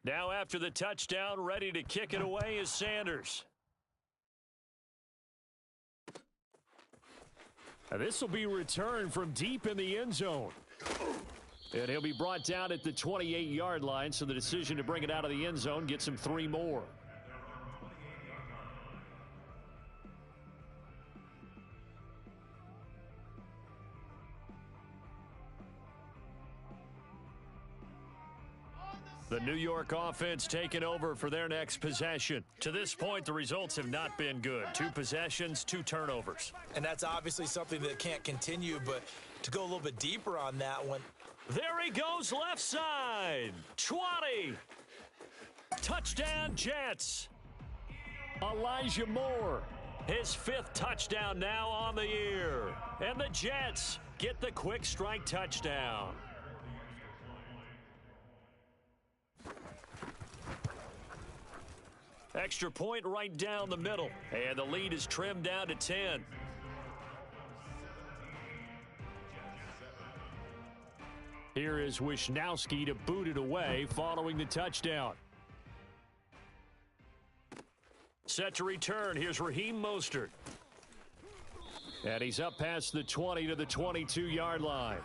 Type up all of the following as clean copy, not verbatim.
Now after the touchdown, ready to kick it away is Sanders. This will be returned from deep in the end zone. And he'll be brought down at the 28-yard line, so the decision to bring it out of the end zone gets him 3 more. The New York offense taking over for their next possession. To this point, the results have not been good. 2 possessions, 2 turnovers. And that's obviously something that can't continue, but to go a little bit deeper on that one. There he goes left side. 20. Touchdown Jets. Elijah Moore, his 5th touchdown now on the year. And the Jets get the quick strike touchdown. Extra point right down the middle. And the lead is trimmed down to 10. Here is Wisnowski to boot it away following the touchdown. Set to return. Here's Raheem Mostert. And he's up past the 20 to the 22-yard line.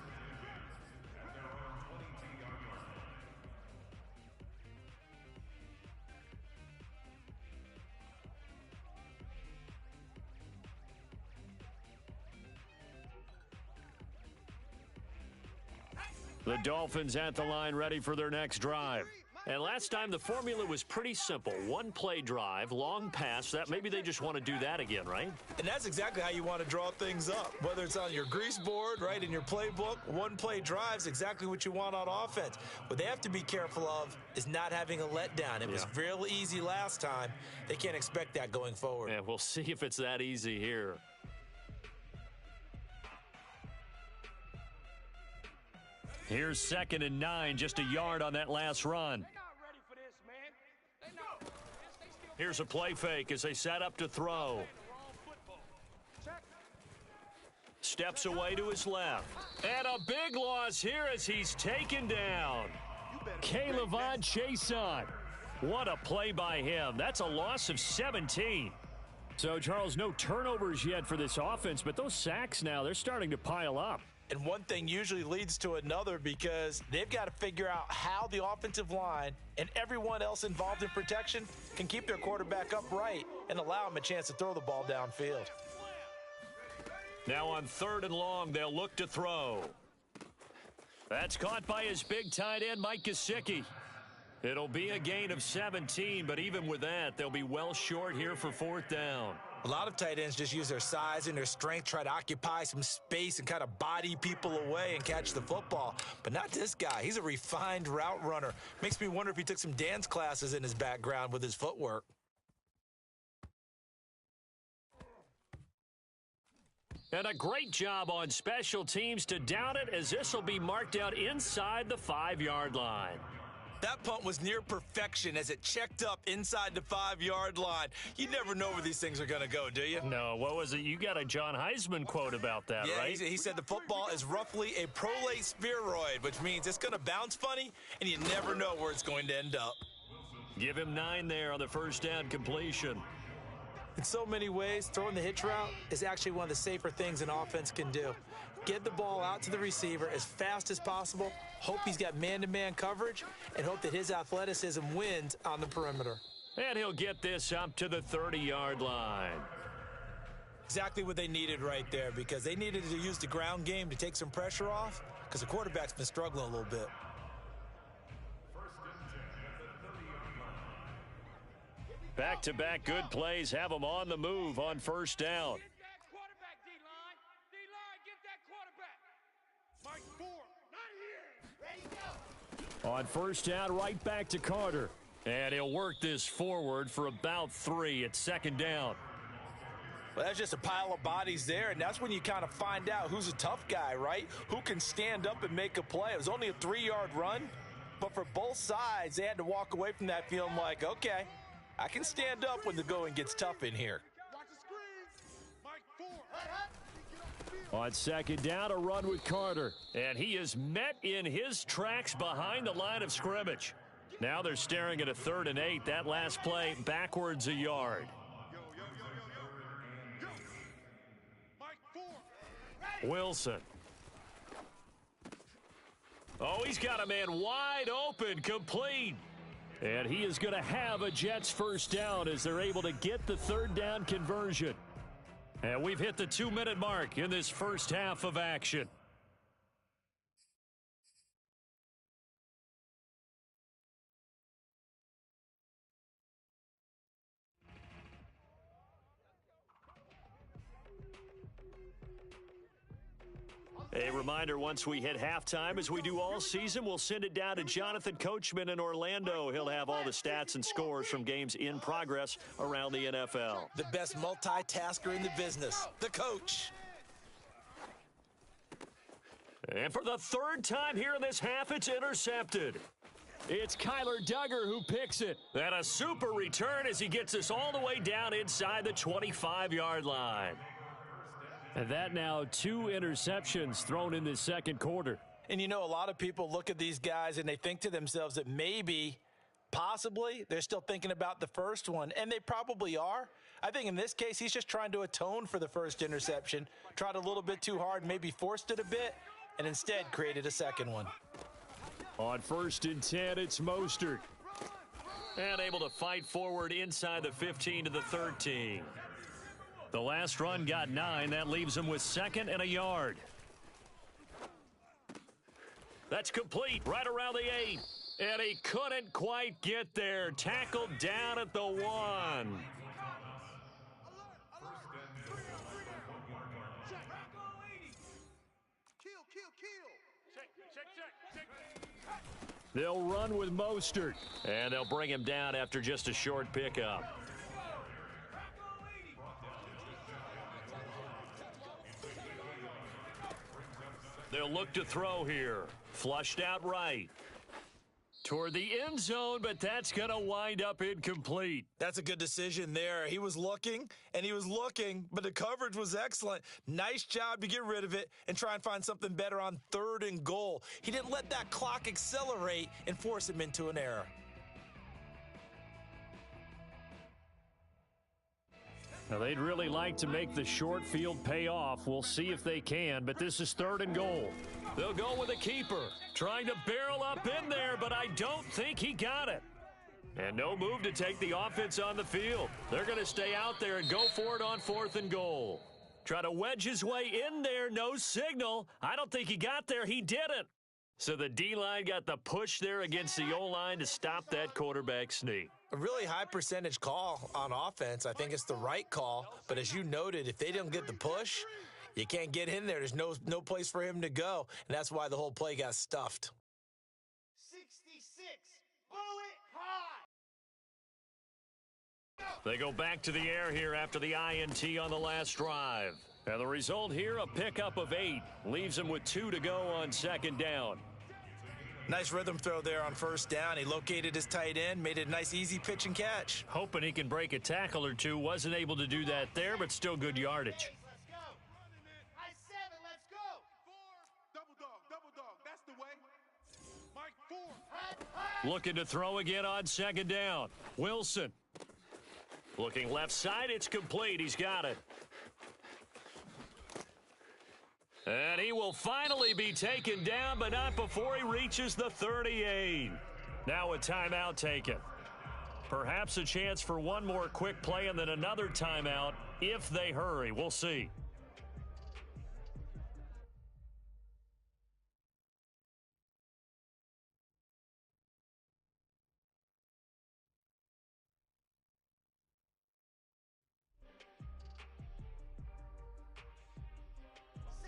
The Dolphins at the line ready for their next drive. And last time the formula was pretty simple. 1-play drive, long pass. That maybe they just want to do that again, right? And that's exactly how you want to draw things up. Whether it's on your grease board, right, in your playbook, 1-play drive is exactly what you want on offense. What they have to be careful of is not having a letdown. It was real easy last time. They can't expect that going forward. Yeah, we'll see if it's that easy here. Here's 2nd and 9, just a yard on that last run. Here's a play fake as they set up to throw. Steps away to his left. And a big loss here as he's taken down. K'Lavon Chaisson. What a play by him. That's a loss of 17. So, Charles, no turnovers yet for this offense, but those sacks now, they're starting to pile up. And one thing usually leads to another because they've got to figure out how the offensive line and everyone else involved in protection can keep their quarterback upright and allow him a chance to throw the ball downfield. Now on 3rd and long, they'll look to throw. That's caught by his big tight end, Mike Gesicki. It'll be a gain of 17, but even with that, they'll be well short here for 4th down. A lot of tight ends just use their size and their strength, try to occupy some space and kind of body people away and catch the football. But not this guy. He's a refined route runner. Makes me wonder if he took some dance classes in his background with his footwork. And a great job on special teams to down it as this will be marked out inside the 5-yard line. That punt was near perfection as it checked up inside the 5-yard line. You never know where these things are going to go, do you? No, what was it? You got a John Heisman quote about that, right? He said the football is roughly a prolate spheroid, which means it's going to bounce funny, and you never know where it's going to end up. Give him 9 there on the 1st down completion. In so many ways, throwing the hitch route is actually one of the safer things an offense can do. Get the ball out to the receiver as fast as possible, hope he's got man-to-man coverage, and hope that his athleticism wins on the perimeter. And he'll get this up to the 30-yard line. Exactly what they needed right there because they needed to use the ground game to take some pressure off because the quarterback's been struggling a little bit. Back-to-back good plays have them on the move on 1st down. On 1st down, right back to Carter. And he'll work this forward for about 3 at 2nd down. Well, that's just a pile of bodies there, and that's when you kind of find out who's a tough guy, right? Who can stand up and make a play. It was only a 3-yard run, but for both sides, they had to walk away from that feeling like, okay, I can stand up when the going gets tough in here. On second down, a run with Carter. And he is met in his tracks behind the line of scrimmage. Now they're staring at a 3rd and 8. That last play backwards a yard. Wilson. Oh, he's got a man wide open, complete. And he is going to have a Jets first down as they're able to get the 3rd down conversion. And we've hit the 2-minute mark in this first half of action. A reminder, once we hit halftime, as we do all season, we'll send it down to Jonathan Coachman in Orlando. He'll have all the stats and scores from games in progress around the NFL. The best multitasker in the business, the coach. And for the 3rd time here in this half, it's intercepted. It's Kyler Duggar who picks it. And a super return as he gets us all the way down inside the 25-yard line. And that now 2 interceptions thrown in this second quarter. And you know, a lot of people look at these guys and they think to themselves that maybe, possibly, they're still thinking about the first one. And they probably are. I think in this case, he's just trying to atone for the first interception. Tried a little bit too hard, maybe forced it a bit, and instead created a second one. On 1st and 10, it's Mostert. And able to fight forward inside the 15 to the 13. The last run got 9. That leaves him with 2nd and a yard. That's complete right around the 8. And he couldn't quite get there. Tackled down at the 1. They'll run with Mostert. And they'll bring him down after just a short pickup. They'll look to throw here. Flushed out right. Toward the end zone, but that's going to wind up incomplete. That's a good decision there. He was looking, and he was looking, but the coverage was excellent. Nice job to get rid of it and try and find something better on 3rd and goal. He didn't let that clock accelerate and force him into an error. Now, they'd really like to make the short field pay off. We'll see if they can, but this is 3rd and goal. They'll go with a keeper, trying to barrel up in there, but I don't think he got it. And no move to take the offense on the field. They're going to stay out there and go for it on 4th and goal. Try to wedge his way in there, no signal. I don't think he got there. He didn't. So the D-line got the push there against the O-line to stop that quarterback sneak. A really high percentage call on offense. I think it's the right call. But as you noted, if they don't get the push, you can't get in there. There's no place for him to go. And that's why the whole play got stuffed. 66, bullet high. They go back to the air here after the INT on the last drive. And the result here, a pickup of 8. Leaves him with 2 to go on 2nd down. Nice rhythm throw there on 1st down. He located his tight end, made it a nice easy pitch and catch. Hoping he can break a tackle or two. Wasn't able to do that there, but still good yardage. Let's go. I 7, let's go. 4, double dog, that's the way. Mike 4. Looking to throw again on 2nd down. Wilson. Looking left side, it's complete. He's got it. And he will finally be taken down, but not before he reaches the 38. Now a timeout taken. Perhaps a chance for one more quick play and then another timeout if they hurry. We'll see.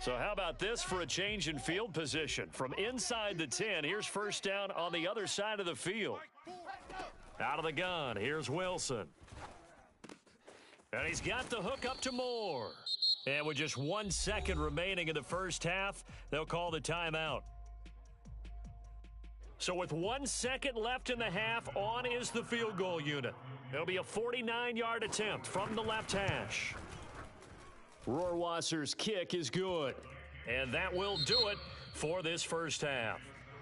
So how about this for a change in field position? From inside the 10, here's 1st down on the other side of the field. Out of the gun, here's Wilson. And he's got the hook up to Moore. And with just 1 second remaining in the first half, they'll call the timeout. So with 1 second left in the half, on is the field goal unit. It'll be a 49-yard attempt from the left hash. Rohrwasser's kick is good. And that will do it for this first half.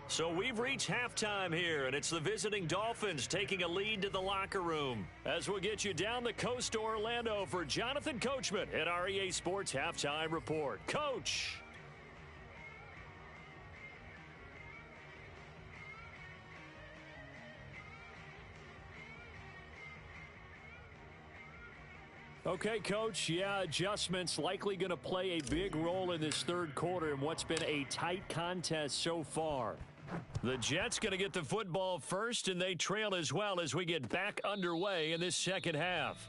So we've reached halftime here, and it's the visiting Dolphins taking a lead to the locker room. As we'll get you down the coast to Orlando for Jonathan Coachman at our EA Sports Halftime Report. Coach. Okay, Coach, yeah, adjustments likely going to play a big role in this third quarter in what's been a tight contest so far. The Jets going to get the football first, and they trail as well as we get back underway in this second half.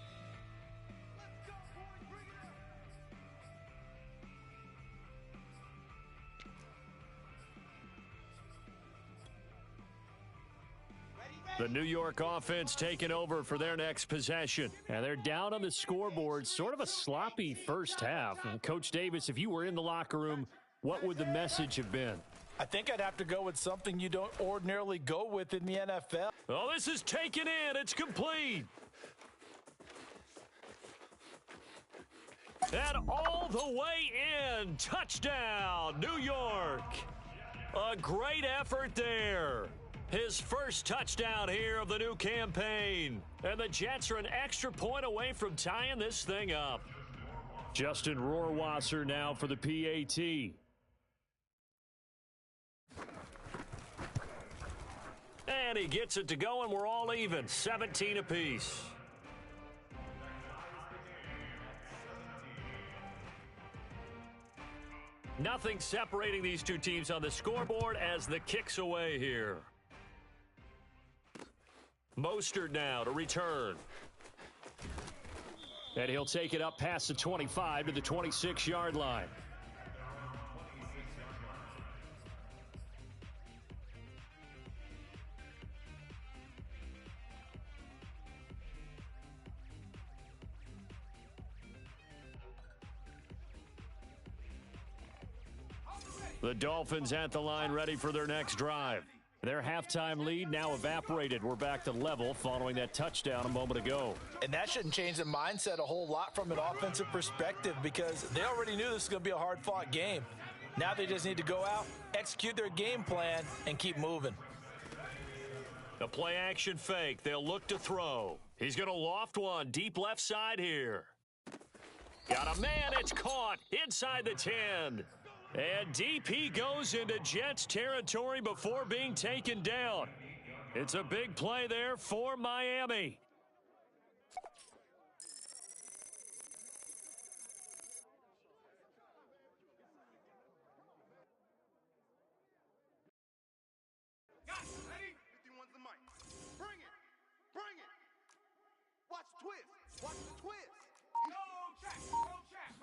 The New York offense taking over for their next possession. And they're down on the scoreboard. Sort of a sloppy first half. And Coach Davis, if you were in the locker room, what would the message have been? I think I'd have to go with something you don't ordinarily go with in the NFL. Oh, this is taken in. It's complete. And all the way in. Touchdown, New York. A great effort there. His first touchdown here of the new campaign. And the Jets are an extra point away from tying this thing up. Justin Rohrwasser now for the PAT. And he gets it to go, and we're all even. 17 apiece. Nothing separating these two teams on the scoreboard as the kick's away here. Mostert now to return. And he'll take it up past the 25 to the 26-yard line. The Dolphins at the line ready for their next drive. Their halftime lead now evaporated. We're back to level following that touchdown a moment ago. And that shouldn't change the mindset a whole lot from an offensive perspective because they already knew this was going to be a hard-fought game. Now they just need to go out, execute their game plan, and keep moving. The play-action fake. They'll look to throw. He's going to loft one deep left side here. Got a man. It's caught inside the 10. And deep he goes into Jets territory before being taken down. It's a big play there for Miami. Got it. Ready? 51's the mic. Bring it. Bring it. Watch the twist. Watch the twist. Go check. Go check.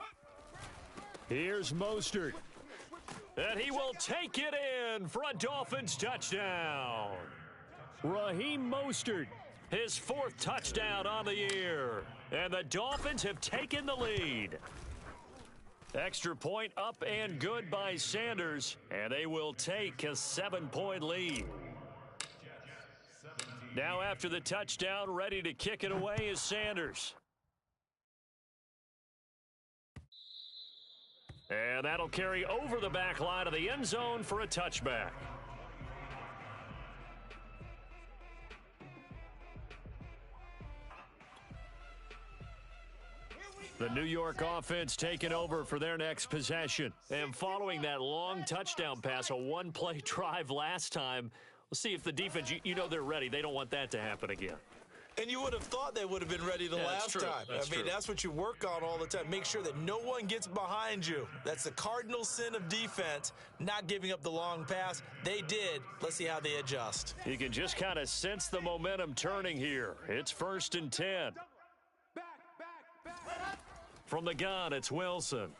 Here's Mostert. And he will take it in for a Dolphins touchdown. Raheem Mostert, his fourth touchdown on the year. And the Dolphins have taken the lead. Extra point up and good by Sanders. And they will take a 7-point lead. Now after the touchdown, ready to kick it away is Sanders. And that'll carry over the back line of the end zone for a touchback. The New York offense taking over for their next possession. And following that long touchdown pass, a one-play drive last time, we'll see if the defense, you know they're ready. They don't want that to happen again. And you would have thought they would have been ready the last time. That's what you work on all the time. Make sure that no one gets behind you. That's the cardinal sin of defense, not giving up the long pass. They did. Let's see how they adjust. You can just kind of sense the momentum turning here. It's 1st and 10. From the gun, it's Wilson.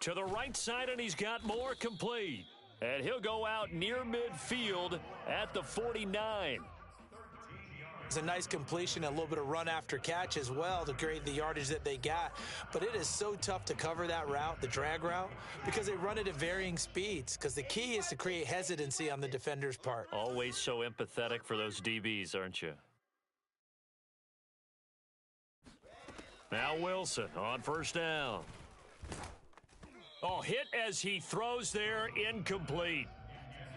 To the right side, and he's got more complete. And he'll go out near midfield at the 49. It's a nice completion, a little bit of run after catch as well to create the yardage that they got. But it is so tough to cover that route, the drag route, because they run it at varying speeds. Because the key is to create hesitancy on the defender's part. Always so empathetic for those DBs, aren't you? Now Wilson on first down. Oh, hit as he throws there, incomplete.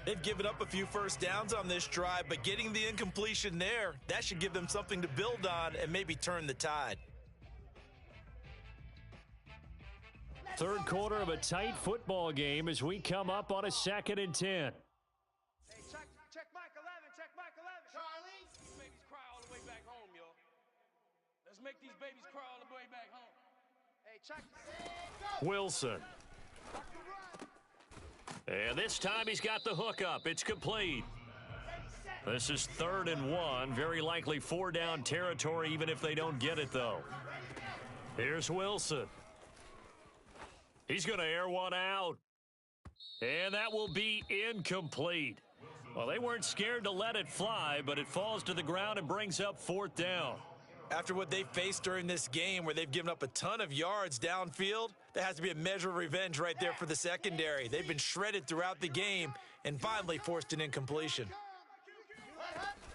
They've given up a few first downs on this drive, but getting the incompletion there, that should give them something to build on and maybe turn the tide. Third quarter of a tight football game as we come up on a 2nd and 10. Hey, check Mike 11, check Mike 11. Charlie? These babies cry all the way back home, yo. Let's make these babies cry all the way back home. Hey, check. Wilson. And this time he's got the hook up. It's complete. This is 3rd and 1. Very likely 4-down territory, even if they don't get it, though. Here's Wilson. He's going to air one out. And that will be incomplete. Well, they weren't scared to let it fly, but it falls to the ground and brings up 4th down. After what they faced during this game where they've given up a ton of yards downfield, there has to be a measure of revenge right there for the secondary. They've been shredded throughout the game and finally forced an incompletion.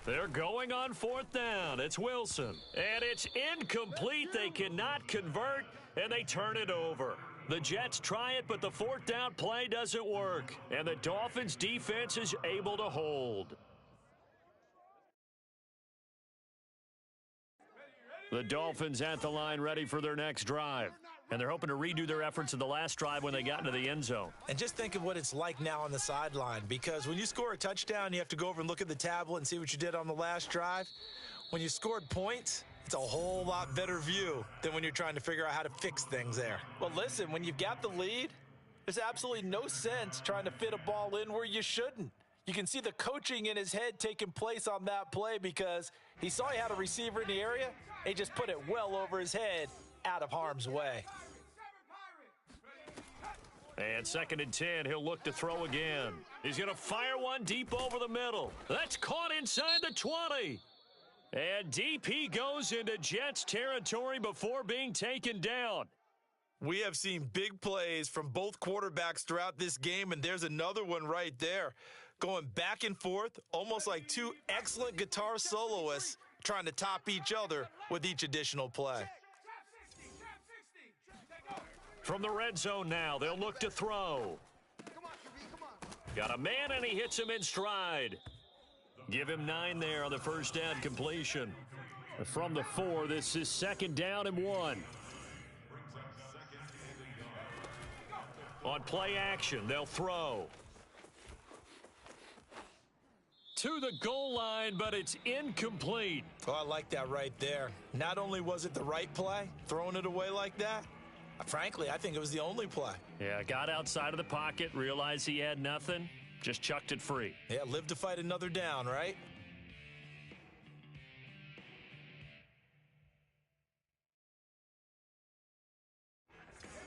They're going on 4th down. It's Wilson. And it's incomplete. They cannot convert, and they turn it over. The Jets try it, but the 4th down play doesn't work. And the Dolphins' defense is able to hold. The Dolphins at the line ready for their next drive. And they're hoping to redo their efforts in the last drive when they got into the end zone. And just think of what it's like now on the sideline, because when you score a touchdown, you have to go over and look at the tablet and see what you did on the last drive. When you scored points, it's a whole lot better view than when you're trying to figure out how to fix things there. Well, listen, when you've got the lead, there's absolutely no sense trying to fit a ball in where you shouldn't. You can see the coaching in his head taking place on that play because he saw he had a receiver in the area. He just put it well over his head out of harm's way. And 2nd and 10, he'll look to throw again. He's going to fire one deep over the middle. That's caught inside the 20. And DP goes into Jets territory before being taken down. We have seen big plays from both quarterbacks throughout this game, and there's another one right there. Going back and forth, almost like two excellent guitar soloists trying to top each other with each additional play. From the red zone now, they'll look to throw. Got a man, and he hits him in stride. Give him 9 there on the first down completion. From the 4, this is 2nd down and 1. On play action, they'll throw. To the goal line, but it's incomplete. Oh, I like that right there. Not only was it the right play, throwing it away like that, frankly, I think it was the only play. Yeah, got outside of the pocket, realized he had nothing, just chucked it free. Yeah, live to fight another down, right?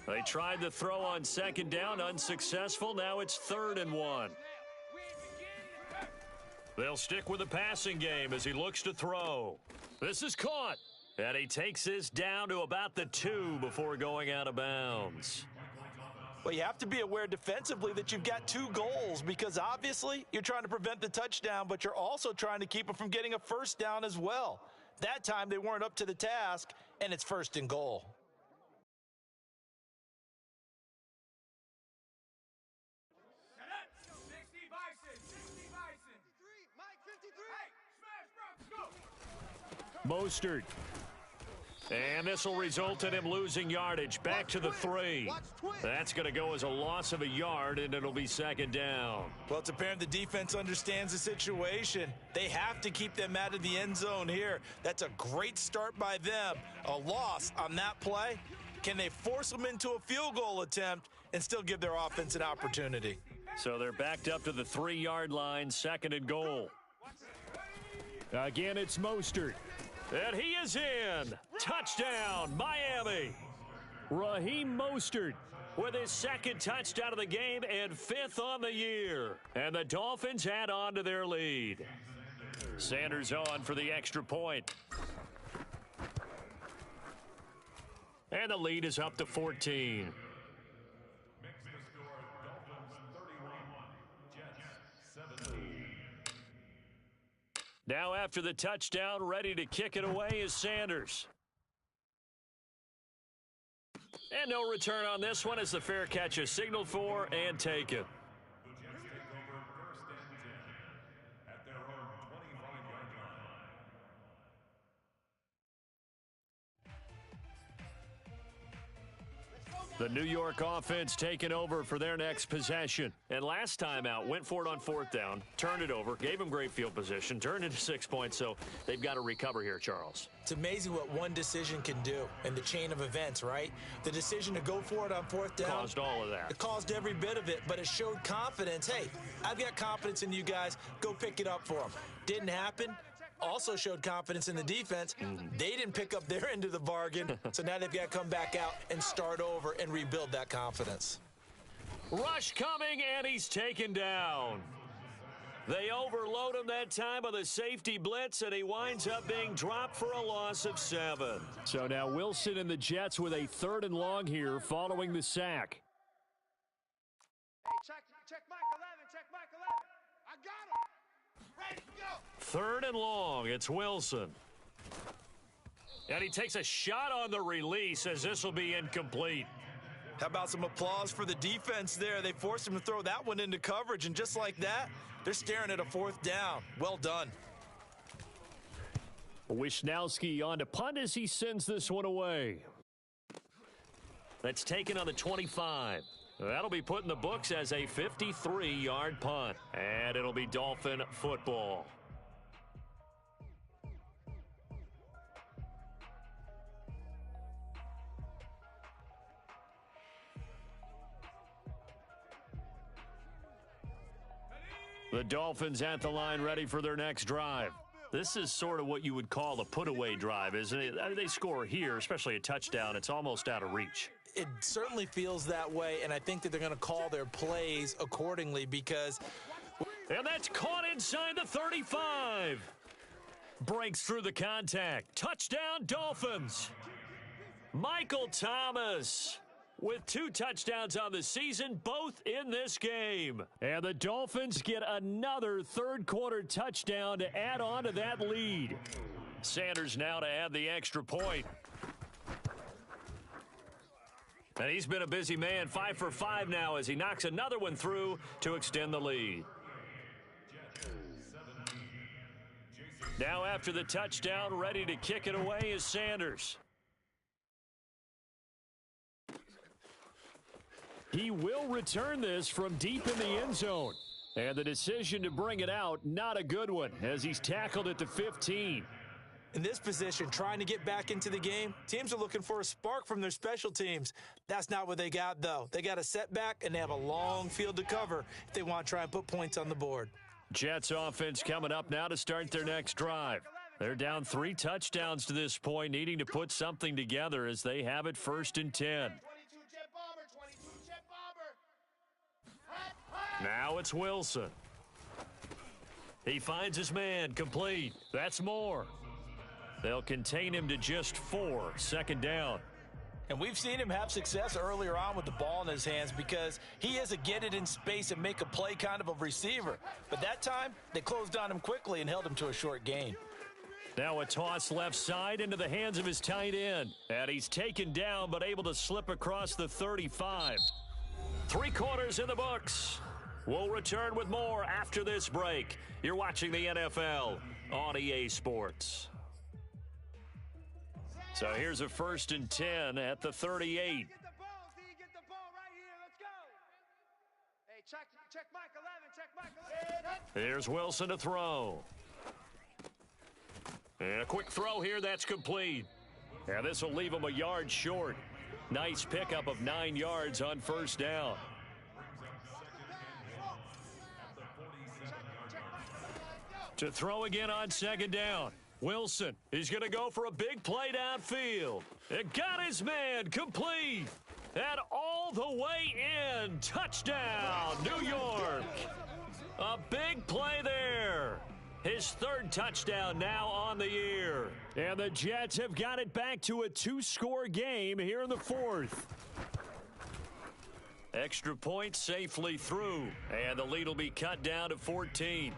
They tried the throw on 2nd down, unsuccessful. Now it's 3rd and 1. They'll stick with the passing game as he looks to throw. This is caught. And he takes this down to about the 2 before going out of bounds. Well, you have to be aware defensively that you've got 2 goals because obviously you're trying to prevent the touchdown, but you're also trying to keep it from getting a first down as well. That time they weren't up to the task, and it's 1st and goal. Mostert. And this will result in him losing yardage. Back to the 3. That's going to go as a loss of a yard, and it'll be 2nd down. Well, it's apparent the defense understands the situation. They have to keep them out of the end zone here. That's a great start by them. A loss on that play. Can they force them into a field goal attempt and still give their offense an opportunity? So they're backed up to the 3-yard line, 2nd and goal. Again, it's Mostert. And he is in. Touchdown, Miami. Raheem Mostert with his 2nd touchdown of the game and 5th on the year. And the Dolphins add on to their lead. Sanders on for the extra point. And the lead is up to 14. Now after the touchdown, ready to kick it away is Sanders. And no return on this one as the fair catch is signaled for and taken. The New York offense taking over for their next possession. And last time out, went for it on fourth down, turned it over, gave them great field position, turned into 6 points, so they've got to recover here, Charles. It's amazing what one decision can do in the chain of events, right? The decision to go for it on fourth down. Caused all of that. It caused every bit of it, but it showed confidence. Hey, I've got confidence in you guys. Go pick it up for them. Didn't happen. Also showed confidence in the defense. They didn't pick up their end of the bargain, so now they've got to come back out and start over and rebuild that confidence. Rush coming, and he's taken down. They overload him that time with a safety blitz, and he winds up being dropped for a loss of 7. So now Wilson and the Jets with a 3rd and long here following the sack. Hey, check Mike 11, check Mike 11. I got him. Ready to go. 3rd and long, it's Wilson. And he takes a shot on the release as this will be incomplete. How about some applause for the defense there? They forced him to throw that one into coverage, and just like that, they're staring at a 4th down. Well done. Wisnowski on to punt as he sends this one away. That's taken on the 25. That'll be put in the books as a 53-yard punt. And it'll be Dolphin football. The Dolphins at the line ready for their next drive. This is sort of what you would call a put-away drive, isn't it? I mean, they score here, especially a touchdown. It's almost out of reach. It certainly feels that way, and I think that they're going to call their plays accordingly because... And that's caught inside the 35. Breaks through the contact. Touchdown, Dolphins. Michael Thomas with 2 touchdowns on the season, both in this game. And the Dolphins get another third-quarter touchdown to add on to that lead. Sanders now to add the extra point. And he's been a busy man, 5 for 5 now as he knocks another one through to extend the lead. Now after the touchdown, ready to kick it away is Sanders. He will return this from deep in the end zone. And the decision to bring it out, not a good one, as he's tackled at the 15. In this position, trying to get back into the game, teams are looking for a spark from their special teams. That's not what they got, though. They got a setback, and they have a long field to cover if they want to try and put points on the board. Jets offense coming up now to start their next drive. They're down 3 touchdowns to this point, needing to put something together as they have it 1st and 10. Now it's Wilson. He finds his man, complete. That's more. They'll contain him to just 4, 2nd down. And we've seen him have success earlier on with the ball in his hands because he is a get it in space and make a play kind of a receiver. But that time, they closed on him quickly and held him to a short gain. Now a toss left side into the hands of his tight end. And he's taken down but able to slip across the 35. 3 quarters in the books. We'll return with more after this break. You're watching the NFL on EA Sports. So here's a 1st and 10 at the 38. Get the ball, Z. Get the ball right here. Let's go. Hey, check Mike 11. Check Mike 11. Here's Wilson to throw. And a quick throw here. That's complete. And this will leave him a yard short. Nice pickup of 9 yards on 1st down. To throw again on 2nd down. Wilson, he's going to go for a big play downfield. It got his man complete. And all the way in. Touchdown, New York. A big play there. His 3rd touchdown now on the year. And the Jets have got it back to a 2-score game here in the 4th. Extra point safely through. And the lead will be cut down to 14.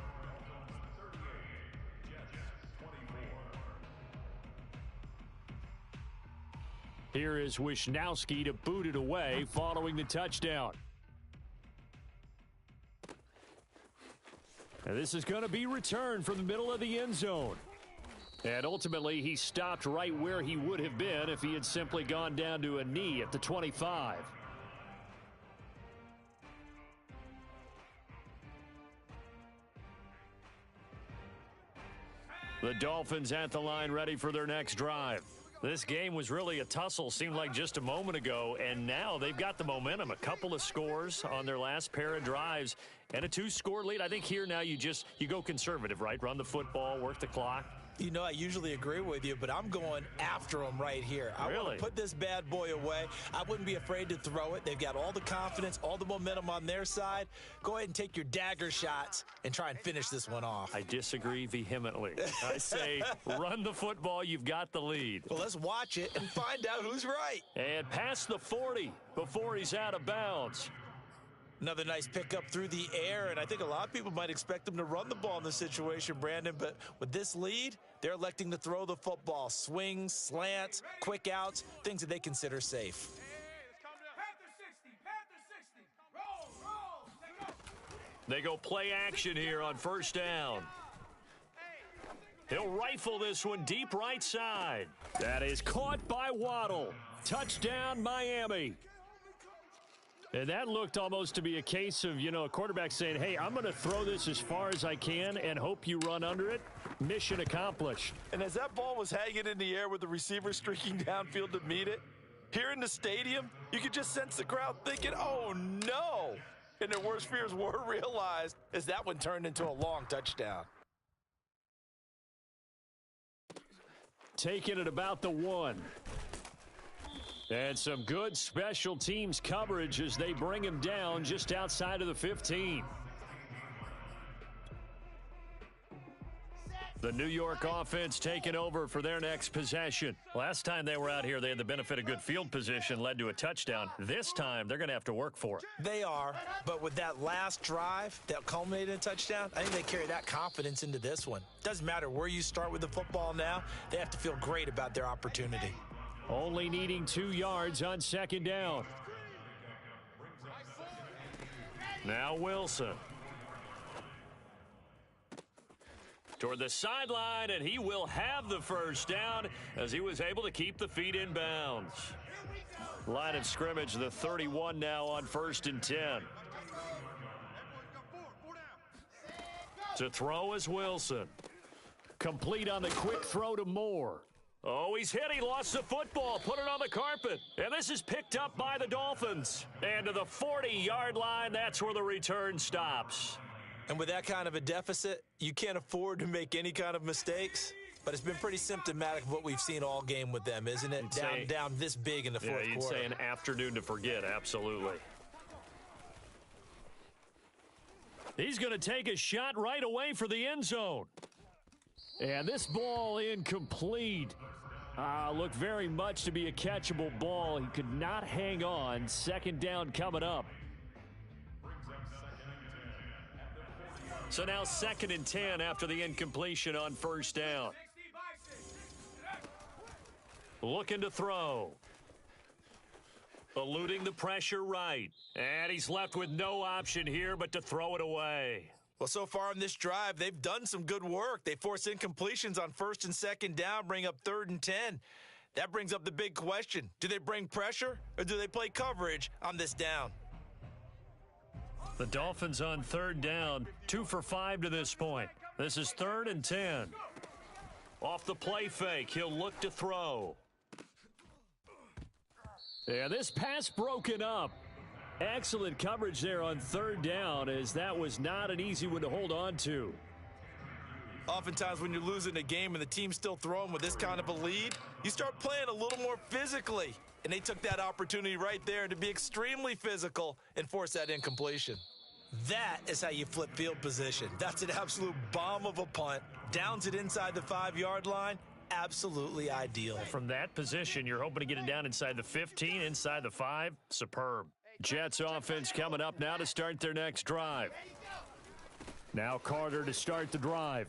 Here is Wisnowski to boot it away following the touchdown. And this is going to be returned from the middle of the end zone. And ultimately, he stopped right where he would have been if he had simply gone down to a knee at the 25. The Dolphins at the line ready for their next drive. This game was really a tussle, seemed like just a moment ago, and now they've got the momentum. A couple of scores on their last pair of drives and a 2-score lead. I think here now you go conservative, right? Run the football, work the clock. You know, I usually agree with you, but I'm going after them right here. I want to put this bad boy away. I wouldn't be afraid to throw it. They've got all the confidence, all the momentum on their side. Go ahead and take your dagger shots and try and finish this one off. I disagree vehemently. I say run the football. You've got the lead. Well, let's watch it and find out who's right. And past the 40 before he's out of bounds. Another nice pickup through the air, and I think a lot of people might expect them to run the ball in this situation, Brandon, but with this lead, they're electing to throw the football. Swings, slants, quick outs, things that they consider safe. They go play action here on first down. He'll rifle this one deep right side. That is caught by Waddle. Touchdown, Miami. And that looked almost to be a case of, a quarterback saying, hey, I'm going to throw this as far as I can and hope you run under it. Mission accomplished. And as that ball was hanging in the air with the receiver streaking downfield to meet it, here in the stadium, you could just sense the crowd thinking, oh, no. And their worst fears were realized as that one turned into a long touchdown. Taking it about the 1. And some good special teams coverage as they bring him down just outside of the 15. The New York offense taking over for their next possession. Last time they were out here, they had the benefit of good field position, led to a touchdown. This time, they're going to have to work for it. They are, but with that last drive that culminated in a touchdown, I think they carry that confidence into this one. Doesn't matter where you start with the football now, they have to feel great about their opportunity. Only needing 2 yards on second down. Now Wilson. Toward the sideline, and he will have the first down as he was able to keep the feet in bounds. Line of scrimmage, the 31 now on 1st and 10. To throw is Wilson. Complete on the quick throw to Moore. Oh, he's hit. He lost the football. Put it on the carpet. And this is picked up by the Dolphins. And to the 40-yard line, that's where the return stops. And with that kind of a deficit, you can't afford to make any kind of mistakes. But it's been pretty symptomatic of what we've seen all game with them, isn't it? Down this big in the fourth quarter. You'd say an afternoon to forget, absolutely. He's going to take a shot right away for the end zone. And this ball incomplete. Looked very much to be a catchable ball. He could not hang on. Second down coming up. So now 2nd and 10 after the incompletion on first down. Looking to throw. Eluding the pressure right. And he's left with no option here but to throw it away. Well, so far in this drive, they've done some good work. They force incompletions on 1st and 2nd down, bring up 3rd and 10. That brings up the big question. Do they bring pressure or do they play coverage on this down? The Dolphins on 3rd down, 2 for 5 to this point. This is 3rd and 10. Off the play fake, he'll look to throw. Yeah, this pass broken up. Excellent coverage there on 3rd down, as that was not an easy one to hold on to. Oftentimes when you're losing a game and the team's still throwing with this kind of a lead, you start playing a little more physically. And they took that opportunity right there to be extremely physical and force that incompletion. That is how you flip field position. That's an absolute bomb of a punt. Downs it inside the 5-yard line. Absolutely ideal. From that position, you're hoping to get it down inside the 15, inside the 5. Superb. Jets offense coming up now to start their next drive. Now Carter to start the drive.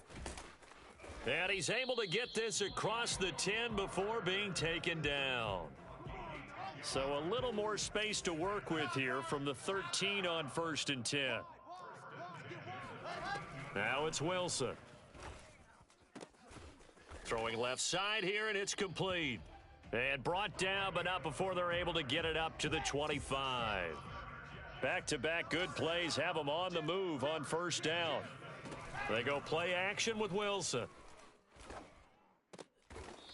And he's able to get this across the 10 before being taken down. So a little more space to work with here from the 13 on 1st and 10. Now it's Wilson. Throwing left side here, and it's complete. And brought down, but not before they're able to get it up to the 25. Back-to-back good plays have them on the move on 1st down. They go play action with Wilson.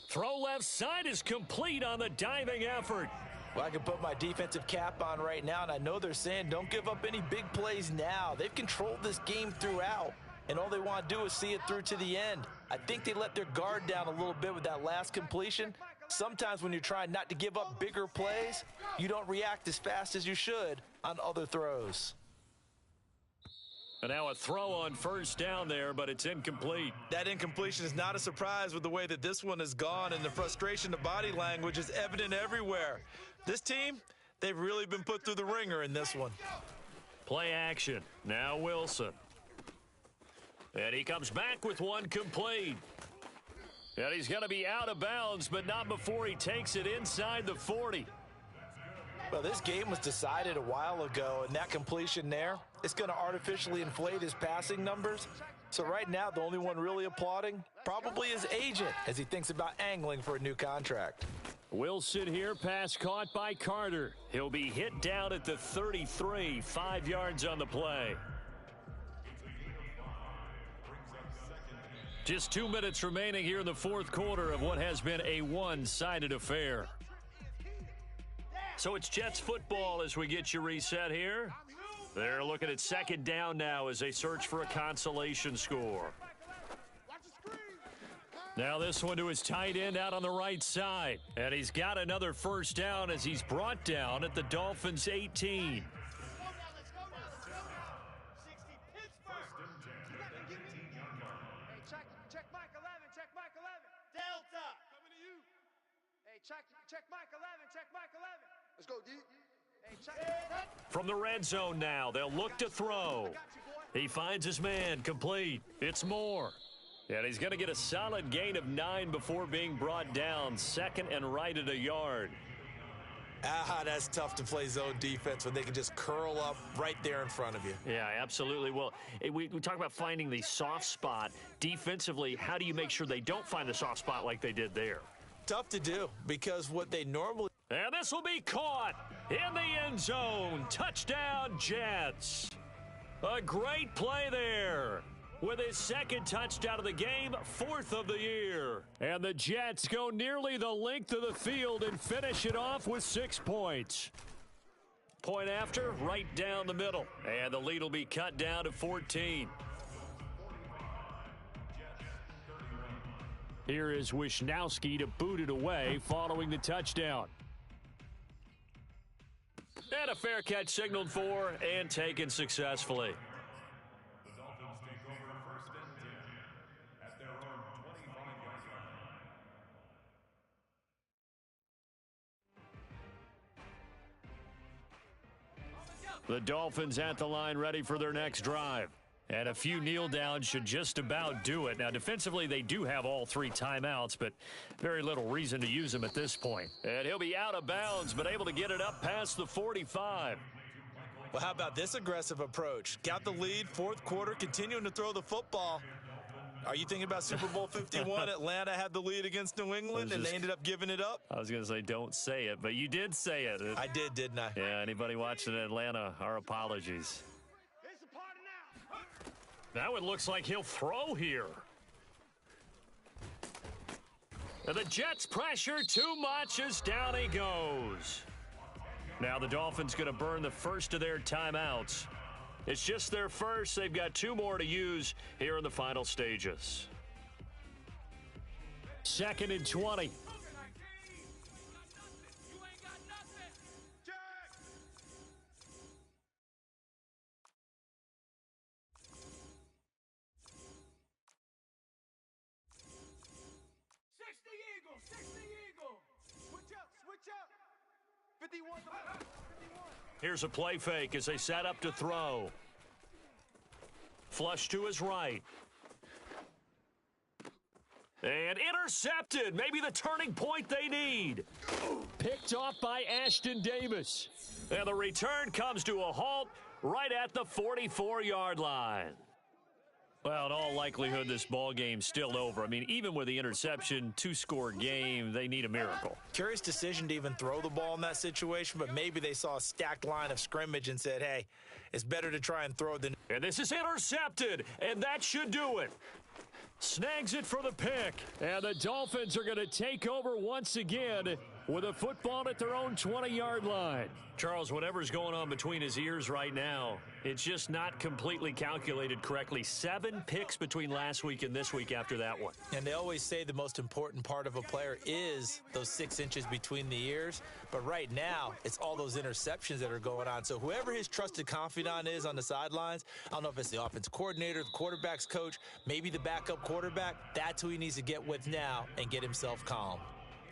Throw left side is complete on the diving effort. Well, I can put my defensive cap on right now, and I know they're saying don't give up any big plays now. They've controlled this game throughout, and all they want to do is see it through to the end. I think they let their guard down a little bit with that last completion. Sometimes when you're trying not to give up bigger plays, you don't react as fast as you should on other throws. And now a throw on 1st down there, but it's incomplete. That incompletion is not a surprise with the way that this one has gone, and the frustration, the body language is evident everywhere. This team, they've really been put through the ringer in this one. Play action. Now Wilson. And he comes back with one complete. And he's going to be out of bounds, but not before he takes it inside the 40. Well, this game was decided a while ago, and that completion there, it's going to artificially inflate his passing numbers. So right now, the only one really applauding probably his agent as he thinks about angling for a new contract. Wilson here, pass caught by Carter. He'll be hit down at the 33, 5 yards on the play. Just 2 minutes remaining here in the 4th quarter of what has been a one-sided affair. So it's Jets football as we get you reset here. They're looking at 2nd down now as they search for a consolation score. Now this one to his tight end out on the right side. And he's got another 1st down as he's brought down at the Dolphins' 18. Check Mike 11. Check Mike 11. Let's go, D. Hey, check. From the red zone now, they'll look to throw. He finds his man, complete. It's Moore. And he's going to get a solid gain of 9 before being brought down. 2nd and right at a yard. That's tough to play zone defense when they can just curl up right there in front of you. Yeah, absolutely. Well, we talk about finding the soft spot. Defensively, how do you make sure they don't find the soft spot like they did there? Tough to do because what they normally... And this will be caught in the end zone. Touchdown, Jets. A great play there with his 2nd touchdown of the game, 4th of the year. And the Jets go nearly the length of the field and finish it off with 6 points. Point after, right down the middle. And the lead will be cut down to 14. Here is Wisnowski to boot it away following the touchdown. And a fair catch signaled for and taken successfully. The Dolphins take over 1st and 10 at their own 25-yard line. The Dolphins at the line ready for their next drive. And a few kneel downs should just about do it. Now, defensively, they do have all 3 timeouts, but very little reason to use them at this point. And he'll be out of bounds, but able to get it up past the 45. Well, how about this aggressive approach? Got the lead, 4th quarter, continuing to throw the football. Are you thinking about Super Bowl 51? Atlanta had the lead against New England, and they ended up giving it up? I was going to say don't say it, but you did say it. I did, didn't I? Yeah, anybody watching Atlanta, our apologies. Now it looks like he'll throw here. And the Jets pressure too much as down he goes. Now the Dolphins going to burn the first of their timeouts. It's just their first. They've got 2 more to use here in the final stages. 2nd and 20. Here's a play fake as they set up to throw. Flush to his right. And intercepted. Maybe the turning point they need. Picked off by Ashton Davis. And the return comes to a halt right at the 44-yard line. Well, in all likelihood, this ball game's still over. I mean, even with the interception, two-score game, they need a miracle. Curious decision to even throw the ball in that situation, but maybe they saw a stacked line of scrimmage and said, hey, it's better to try and throw than... And this is intercepted, and that should do it. Snags it for the pick, and the Dolphins are going to take over once again with a football at their own 20-yard line. Charles, whatever's going on between his ears right now, it's just not completely calculated correctly. 7 picks between last week and this week after that one. And they always say the most important part of a player is those 6 inches between the ears. But right now, it's all those interceptions that are going on. So whoever his trusted confidant is on the sidelines, I don't know if it's the offense coordinator, the quarterback's coach, maybe the backup quarterback, that's who he needs to get with now and get himself calm.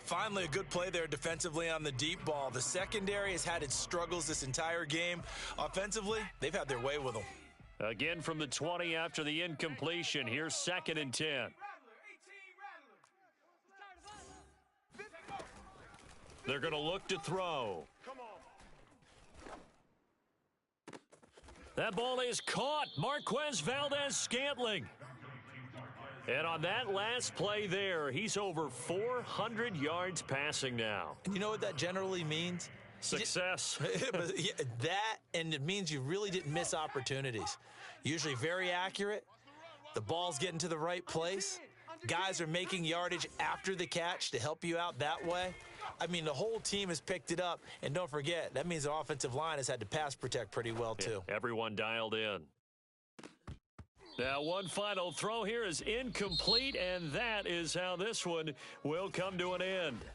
Finally, a good play there defensively on the deep ball. The secondary has had its struggles this entire game. Offensively, they've had their way with them. Again from the 20 after the incompletion. Here's 2nd and 10. They're going to look to throw. That ball is caught. Marquez Valdez-Scantling. And on that last play there, he's over 400 yards passing now. And you know what that generally means? Success. That, and it means you really didn't miss opportunities. Usually very accurate. The ball's getting to the right place. Guys are making yardage after the catch to help you out that way. I mean, the whole team has picked it up. And don't forget, that means the offensive line has had to pass protect pretty well, too. Yeah, everyone dialed in. Now, one final throw here is incomplete, and that is how this one will come to an end.